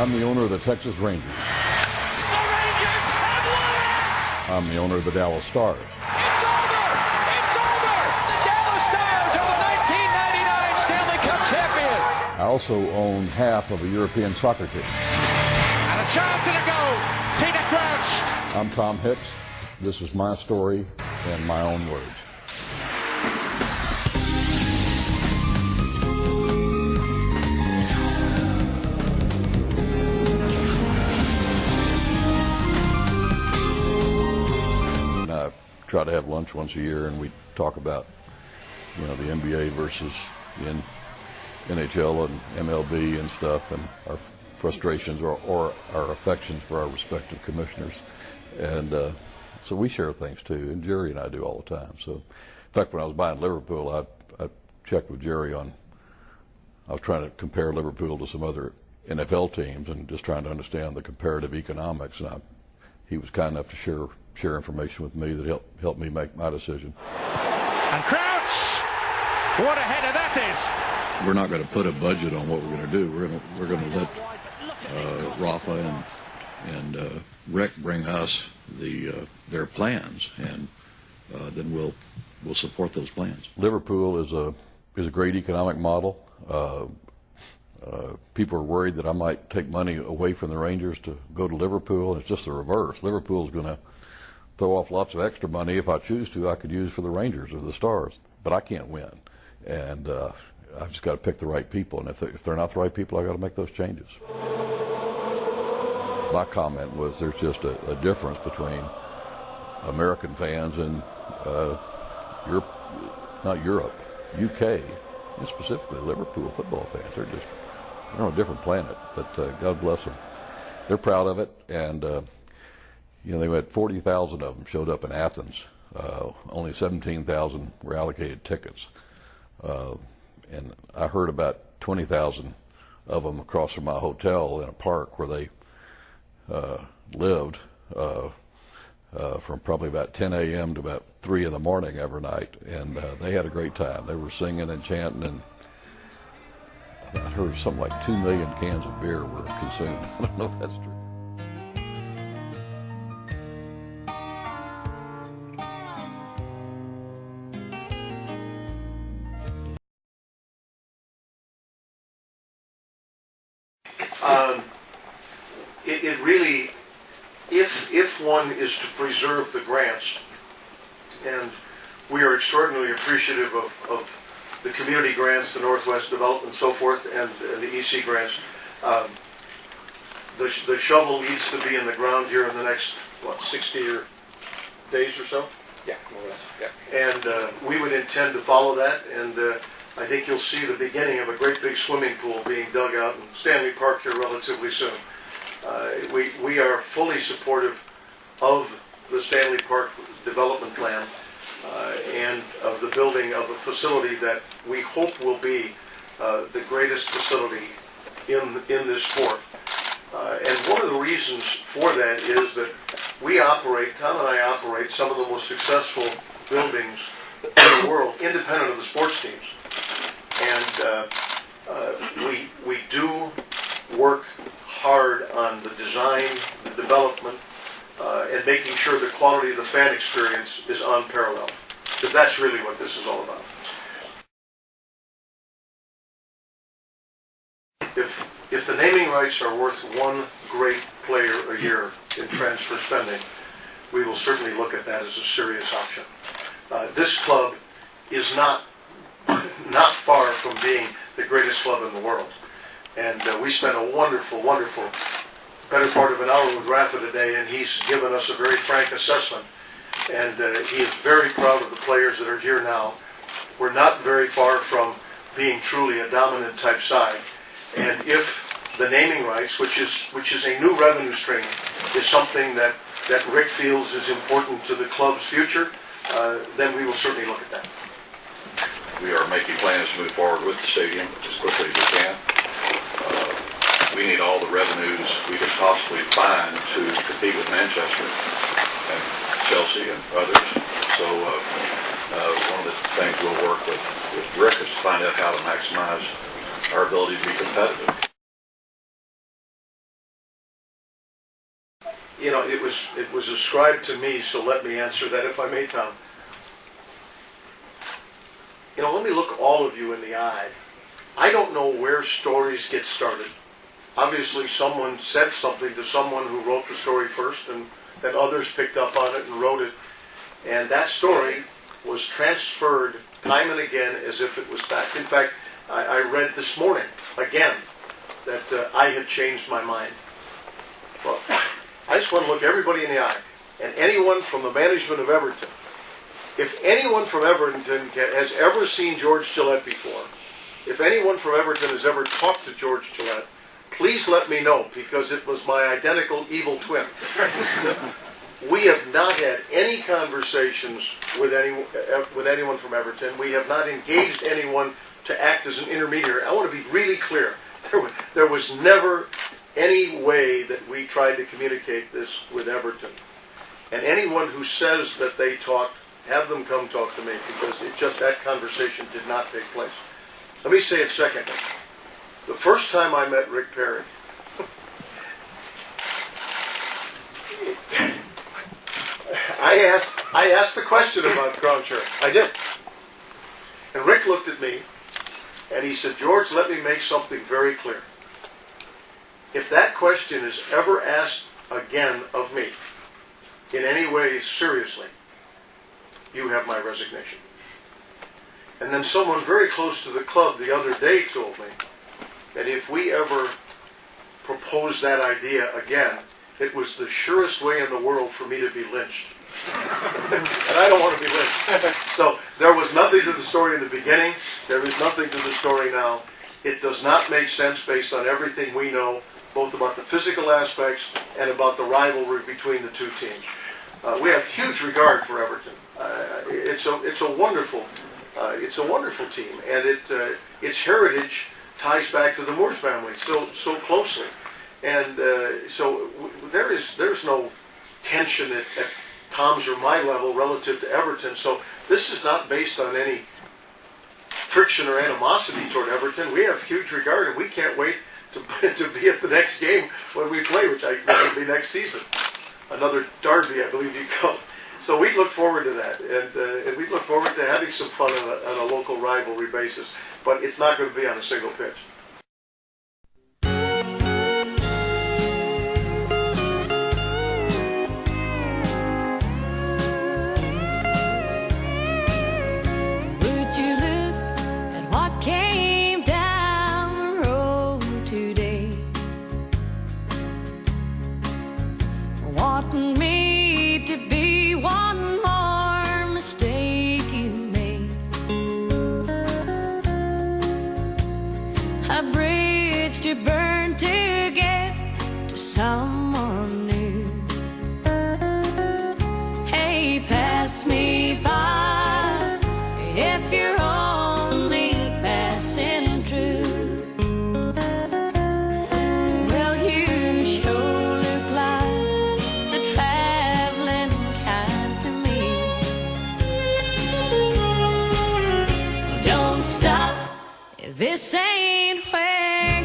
I'm the owner of the Texas Rangers. The Rangers have won it! I'm the owner of the Dallas Stars. It's over! It's over! The Dallas Stars are the 1999 Stanley Cup champions! I also own half of a European soccer team. And a chance and a goal! Tina Crouch! I'm Tom Hicks. This is my story in my own words. I try to have lunch once a year, and we talk about, the NBA versus the NHL and MLB and stuff, and our frustrations or our affections for our respective commissioners. And so we share things too, and Jerry and I do all the time. So, in fact, when I was buying Liverpool, I checked with Jerry on, I was trying to compare Liverpool to some other NFL teams and just trying to understand the comparative economics, and he was kind enough to share information with me that helped me make my decision. And Crouch! What a header that is! We're not going to put a budget on what we're going to do. We're going to let Rafa and Rick bring us their plans, and then we'll support those plans. Liverpool is a great economic model. People are worried that I might take money away from the Rangers to go to Liverpool, and it's just the reverse. Liverpool's going to throw off lots of extra money if I choose to. I could use for the Rangers or the Stars, but I can't win, and I've just got to pick the right people. And if they're not the right people, I got to make those changes. My comment was there's just a difference between American fans and UK, and specifically Liverpool football fans. They're on a different planet, but God bless them. They're proud of it, and they had 40,000 of them showed up in Athens. Only 17,000 were allocated tickets, and I heard about 20,000 of them across from my hotel in a park where they lived from probably about 10 a.m. to about 3 in the morning every night, and they had a great time. They were singing and chanting, and I heard something like 2 million cans of beer were consumed. I don't know if that's true. It really, if one is to preserve the grants, and we are extraordinarily appreciative of the community grants, the Northwest Development and so forth, and the EC grants, the shovel needs to be in the ground here in the next, 60 days or so? Yeah, more or less, yeah. And we would intend to follow that, and I think you'll see the beginning of a great big swimming pool being dug out in Stanley Park here relatively soon. We are fully supportive of the Stanley Park development plan and of the building of a facility that we hope will be the greatest facility in this sport. And one of the reasons for that is that Tom and I operate some of the most successful buildings in the world, independent of the sports teams. And we do work hard on the design, the development, and making sure the quality of the fan experience is unparalleled. Because that's really what this is all about. If the naming rights are worth one great player a year in transfer spending, we will certainly look at that as a serious option. This club is not far from being the greatest club in the world. And we spent a wonderful better part of an hour with Rafa today, and he's given us a very frank assessment. And he is very proud of the players that are here now. We're not very far from being truly a dominant type side. And if the naming rights, which is a new revenue stream, is something that Rick feels is important to the club's future, then we will certainly look at that. We are making plans to move forward with the stadium as quickly as we can. We need all the revenues we could possibly find to compete with Manchester and Chelsea and others. So one of the things we'll work with Rick is to find out how to maximize our ability to be competitive. was ascribed to me, so let me answer that if I may, Tom. Let me look all of you in the eye. I don't know where stories get started. Obviously, someone said something to someone who wrote the story first, and then others picked up on it and wrote it. And that story was transferred time and again as if it was fact. In fact, I read this morning, again, that I had changed my mind. Well, I just want to look everybody in the eye, and anyone from the management of Everton. If anyone from Everton has ever seen George Gillett before, if anyone from Everton has ever talked to George Gillett, please let me know, because it was my identical evil twin. We have not had any conversations with anyone from Everton. We have not engaged anyone to act as an intermediary. I want to be really clear. There was never any way that we tried to communicate this with Everton. And anyone who says that they talked, have them come talk to me, because that conversation did not take place. Let me say it secondly. The first time I met Rick Perry, I asked the question about Crown Chair. I did. And Rick looked at me and he said, "George, let me make something very clear. If that question is ever asked again of me, in any way seriously, you have my resignation." And then someone very close to the club the other day told me that if we ever proposed that idea again, it was the surest way in the world for me to be lynched. And I don't want to be lynched. So there was nothing to the story in the beginning. There is nothing to the story now. It does not make sense based on everything we know, both about the physical aspects and about the rivalry between the two teams. We have huge regard for Everton. It's a wonderful team, and its heritage ties back to the Moores family so closely, and so there's no tension at Tom's or my level relative to Everton. So this is not based on any friction or animosity toward Everton. We have huge regard, and we can't wait to be at the next game when we play, which I think will be next season. Another derby, I believe you call it. So we look forward to that, and we look forward to having some fun on a local rivalry basis. But it's not going to be on a single pitch. Would you look at what came down the road today? Wanting me to be one more mistake you made. A bridge to burn to get to someone new. Hey, pass me by if you're only passing through. Well, you sure look like the traveling kind to me. Don't stop, this ain't where